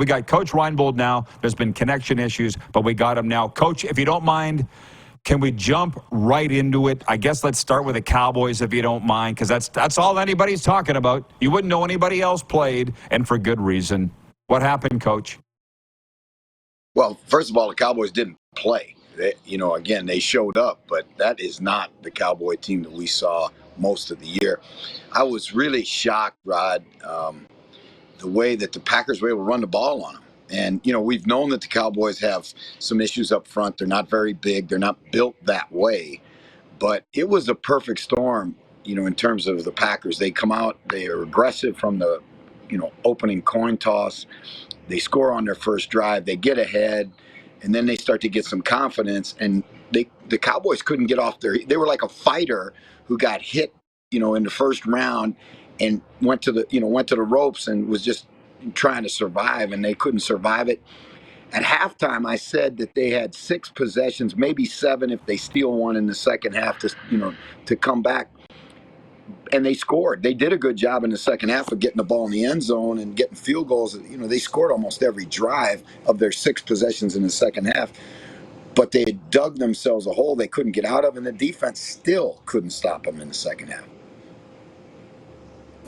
We got Coach Reinbold now. There's been connection issues, but we got him now. Coach, if you don't mind, can we jump right into it? I guess let's start with the Cowboys, if you don't mind, because that's all anybody's talking about. You wouldn't know anybody else played, and for good reason. What happened, Coach? Well, first of all, the Cowboys didn't play. Again, they showed up, but that is not the Cowboy team that we saw most of the year. I was really shocked, Rod, the way that the Packers were able to run the ball on them. And, we've known that the Cowboys have some issues up front. They're not very big. They're not built that way. But it was a perfect storm, in terms of the Packers. They come out, they are aggressive from the, opening coin toss. They score on their first drive. They get ahead, and then they start to get some confidence. And the Cowboys couldn't get off their. They were like a fighter who got hit, in the first round, and went to the ropes and was just trying to survive, and they couldn't survive it. At halftime, I said that they had 6 possessions, maybe 7 if they steal one in the second half to come back. And they scored. They did a good job in the second half of getting the ball in the end zone and getting field goals. They scored almost every drive of their 6 possessions in the second half. But they had dug themselves a hole they couldn't get out of, and the defense still couldn't stop them in the second half.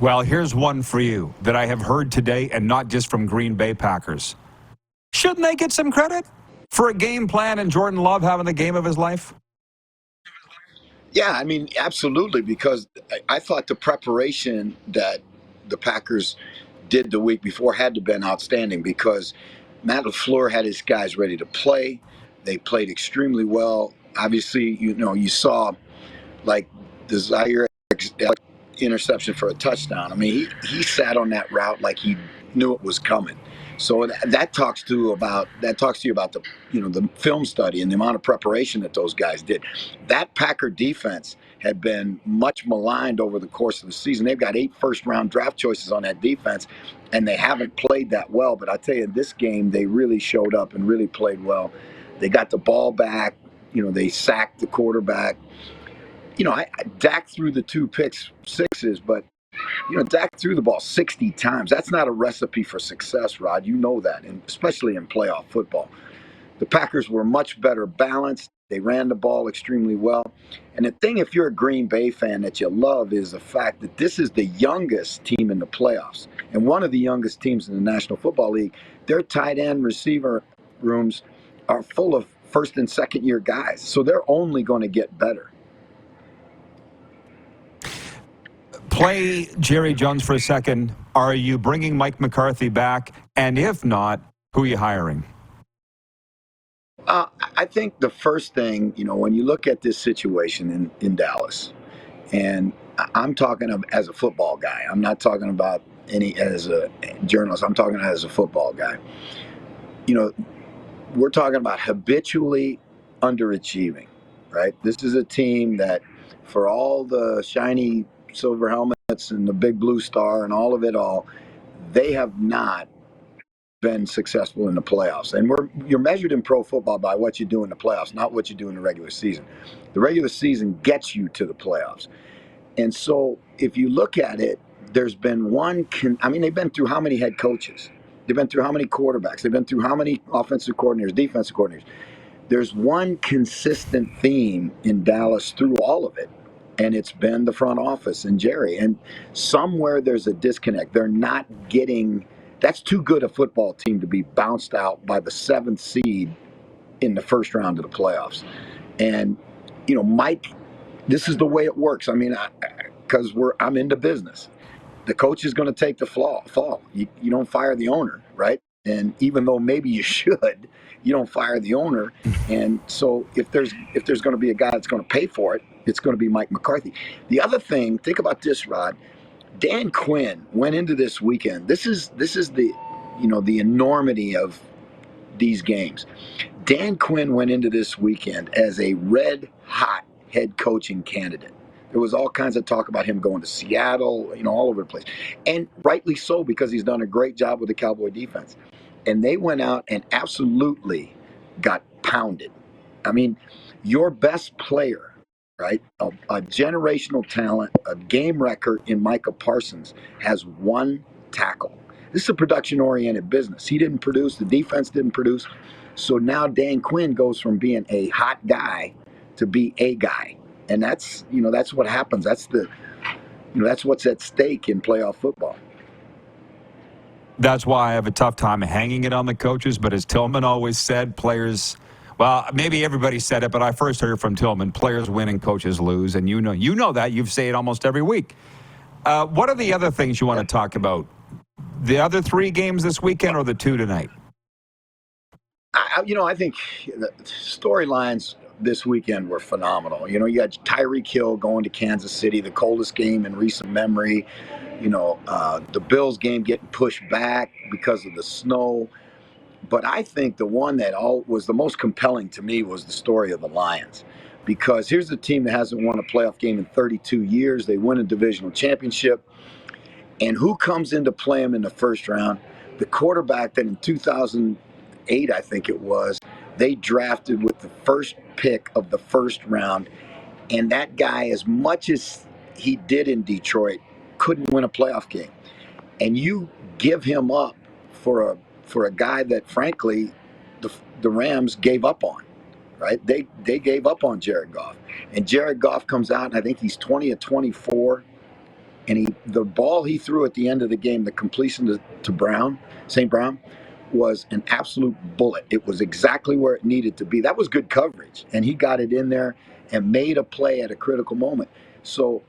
Well, here's one for you that I have heard today, and not just from Green Bay Packers. Shouldn't they get some credit for a game plan and Jordan Love having the game of his life? Yeah, absolutely, because I thought the preparation that the Packers did the week before had to have been outstanding, because Matt LaFleur had his guys ready to play. They played extremely well. Obviously, you saw like the Zaire interception for a touchdown. He sat on that route like he knew it was coming. So that talks to you about the the film study and the amount of preparation that those guys did. That Packer defense had been much maligned over the course of the season. They've got 8 first-round draft choices on that defense, and they haven't played that well. But I tell you, in this game, they really showed up and really played well. They got the ball back. They sacked the quarterback. Dak threw the 2 pick-sixes, but Dak threw the ball 60 times. That's not a recipe for success, Rod. You know that, and especially in playoff football. The Packers were much better balanced. They ran the ball extremely well. And the thing, if you're a Green Bay fan, that you love is the fact that this is the youngest team in the playoffs and one of the youngest teams in the National Football League. Their tight end receiver rooms are full of first and second year guys, so they're only going to get better. Play Jerry Jones for a second. Are you bringing Mike McCarthy back? And if not, who are you hiring? I think the first thing, when you look at this situation in Dallas, and I'm talking as a football guy. I'm not talking about as a journalist. I'm talking as a football guy. We're talking about habitually underachieving, right? This is a team that, for all the shiny silver helmets and the big blue star and all of it all, they have not been successful in the playoffs. And you're measured in pro football by what you do in the playoffs, not what you do in the regular season. The regular season gets you to the playoffs. And so if you look at it, there's been they've been through how many head coaches? They've been through how many quarterbacks? They've been through how many offensive coordinators, defensive coordinators? There's one consistent theme in Dallas through all of it, and it's been the front office and Jerry. And somewhere there's a disconnect. They're not getting – that's too good a football team to be bounced out by the 7th seed in the first round of the playoffs. And, Mike, this is the way it works. Because I'm into business. The coach is going to take the fall. You don't fire the owner, right? And even though maybe you should, you don't fire the owner. And so if there's going to be a guy that's going to pay for it, it's going to be Mike McCarthy. The other thing, think about this, Rod. Dan Quinn went into this weekend. This is the the enormity of these games. Dan Quinn went into this weekend as a red hot head coaching candidate. There was all kinds of talk about him going to Seattle, all over the place. And rightly so, because he's done a great job with the Cowboy defense. And they went out and absolutely got pounded. Your best player, right, a generational talent, a game record in Micah Parsons, has 1 tackle. This is a production-oriented business. He didn't produce. The defense didn't produce. So now Dan Quinn goes from being a hot guy to be a guy, and that's what happens. That's what's at stake in playoff football. That's why I have a tough time hanging it on the coaches. But as Tillman always said, players, well, maybe everybody said it, but I first heard it from Tillman, players win and coaches lose. And you know that. You say it almost every week. What are the other things you want to talk about? The other 3 games this weekend or the 2 tonight? I think the storylines this weekend were phenomenal. You got Tyreek Hill going to Kansas City, the coldest game in recent memory. The Bills game getting pushed back because of the snow. But I think the one that was the most compelling to me was the story of the Lions. Because here's a team that hasn't won a playoff game in 32 years. They win a divisional championship. And who comes in to play them in the first round? The quarterback that in 2008, I think it was, they drafted with the first pick of the first round. And that guy, as much as he did in Detroit, couldn't win a playoff game. And you give him up for a guy that, frankly, the Rams gave up on, right? They gave up on Jared Goff. And Jared Goff comes out, and I think he's 20 of 24. And the ball he threw at the end of the game, the completion to St. Brown, was an absolute bullet. It was exactly where it needed to be. That was good coverage. And he got it in there and made a play at a critical moment. So,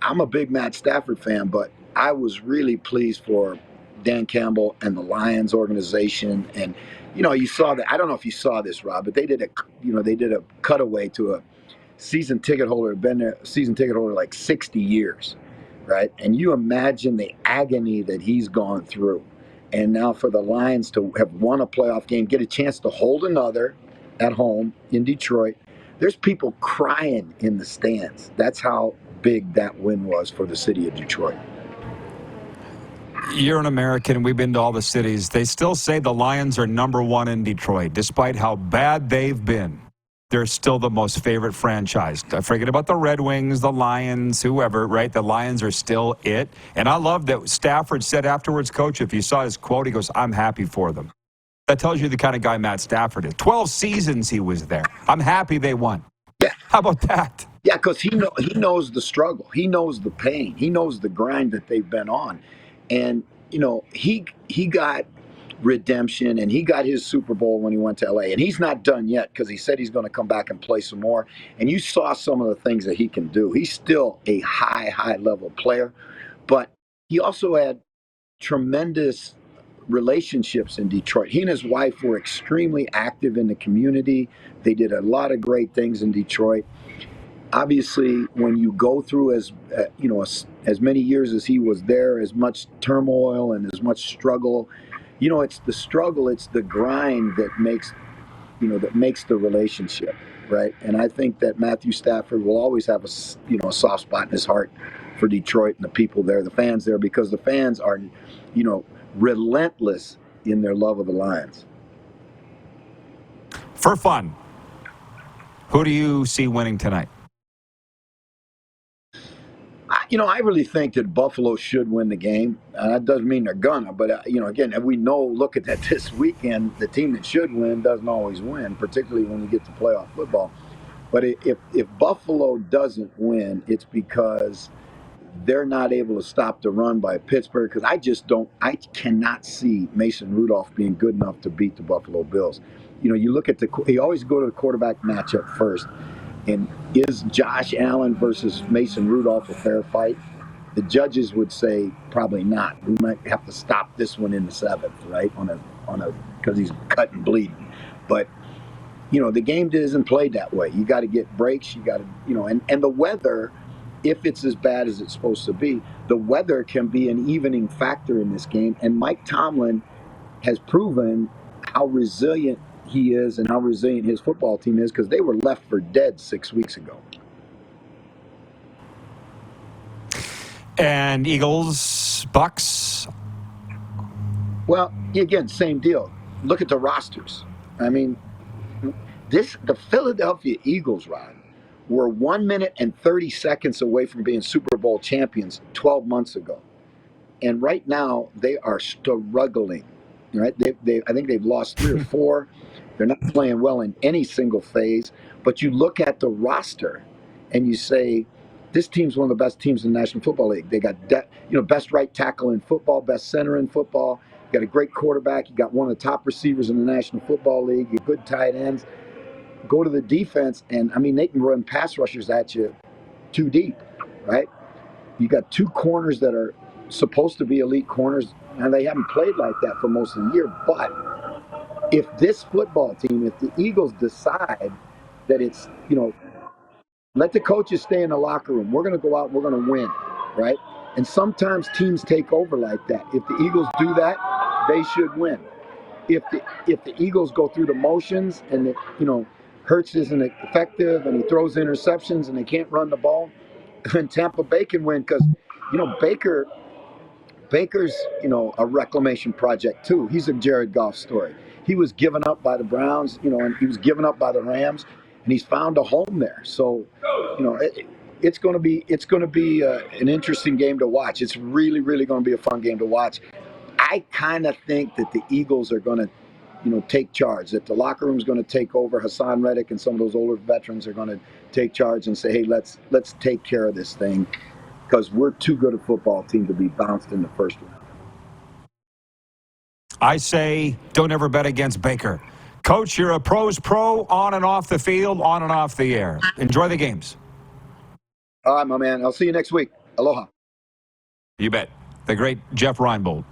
I'm a big Matt Stafford fan, but I was really pleased for Dan Campbell and the Lions organization. And, you saw that. I don't know if you saw this, Rob, but they did a cutaway to a season ticket holder, had been there, season ticket holder like 60 years, right? And you imagine the agony that he's gone through. And now for the Lions to have won a playoff game, get a chance to hold another at home in Detroit, there's people crying in the stands. That's how big that win was for the city of Detroit. You're an American. We've been to all the cities. They still say the Lions are number 1 in Detroit, despite how bad they've been. They're still the most favorite franchise. Forget about the Red Wings, the Lions, whoever, right? The Lions are still it. And I love that Stafford said afterwards, Coach, if you saw his quote, he goes, "I'm happy for them." That tells you the kind of guy Matt Stafford is. 12 seasons he was there. I'm happy they won. Yeah. How about that? Yeah, because he knows the struggle. He knows the pain. He knows the grind that they've been on. And, he got redemption, and he got his Super Bowl when he went to LA. And he's not done yet because he said he's going to come back and play some more. And you saw some of the things that he can do. He's still a high level player, but he also had tremendous relationships in Detroit. He and his wife were extremely active in the community. They did a lot of great things in Detroit. Obviously, when you go through as many years as he was there, as much turmoil and as much struggle, it's the struggle, it's the grind that makes the relationship, right? And I think that Matthew Stafford will always have a soft spot in his heart for Detroit and the people there, the fans there, because the fans are, relentless in their love of the Lions. For fun, who do you see winning tonight? I really think that Buffalo should win the game. That doesn't mean they're gonna, but again, we know. Look at that this weekend. The team that should win doesn't always win, particularly when you get to playoff football. But if Buffalo doesn't win, it's because they're not able to stop the run by Pittsburgh. Because I cannot see Mason Rudolph being good enough to beat the Buffalo Bills. You look at you always go to the quarterback matchup first. And is Josh Allen versus Mason Rudolph a fair fight? The judges would say probably not. We might have to stop this one in the 7th, right? Because he's cut and bleeding. But the game isn't played that way. You got to get breaks. You got to and the weather, if it's as bad as it's supposed to be, the weather can be an evening factor in this game. And Mike Tomlin has proven how resilient he is and how resilient his football team is, because they were left for dead 6 weeks ago. And Eagles, Bucks? Well, again, same deal. Look at the rosters. I mean, the Philadelphia Eagles, Rod, were 1 minute and 30 seconds away from being Super Bowl champions 12 months ago. And right now they are struggling. Right? I think they've lost 3 or 4. They're not playing well in any single phase. But you look at the roster, and you say, this team's one of the best teams in the National Football League. They got best right tackle in football, best center in football. You got a great quarterback. You got one of the top receivers in the National Football League. You got good tight ends. Go to the defense, and I mean they can run pass rushers at you too deep, right? You got 2 corners that are supposed to be elite corners, and they haven't played like that for most of the year. But if this football team, if the Eagles decide that it's, let the coaches stay in the locker room. We're going to go out and we're going to win, right? And sometimes teams take over like that. If the Eagles do that, they should win. If the Eagles go through the motions and Hurts isn't effective and he throws interceptions and they can't run the ball, then Tampa Bay can win because Baker's a reclamation project too. He's a Jared Goff story. He was given up by the Browns, and he was given up by the Rams, and he's found a home there. So, it's going to be an interesting game to watch. It's really, really going to be a fun game to watch. I kind of think that the Eagles are going to, take charge. That the locker room is going to take over. Hassan Reddick and some of those older veterans are going to take charge and say, "Hey, let's take care of this thing," because we're too good a football team to be bounced in the first round. I say don't ever bet against Baker. Coach, you're a pro's pro on and off the field, on and off the air. Enjoy the games. All right, my man. I'll see you next week. Aloha. You bet. The great Jeff Reinbold.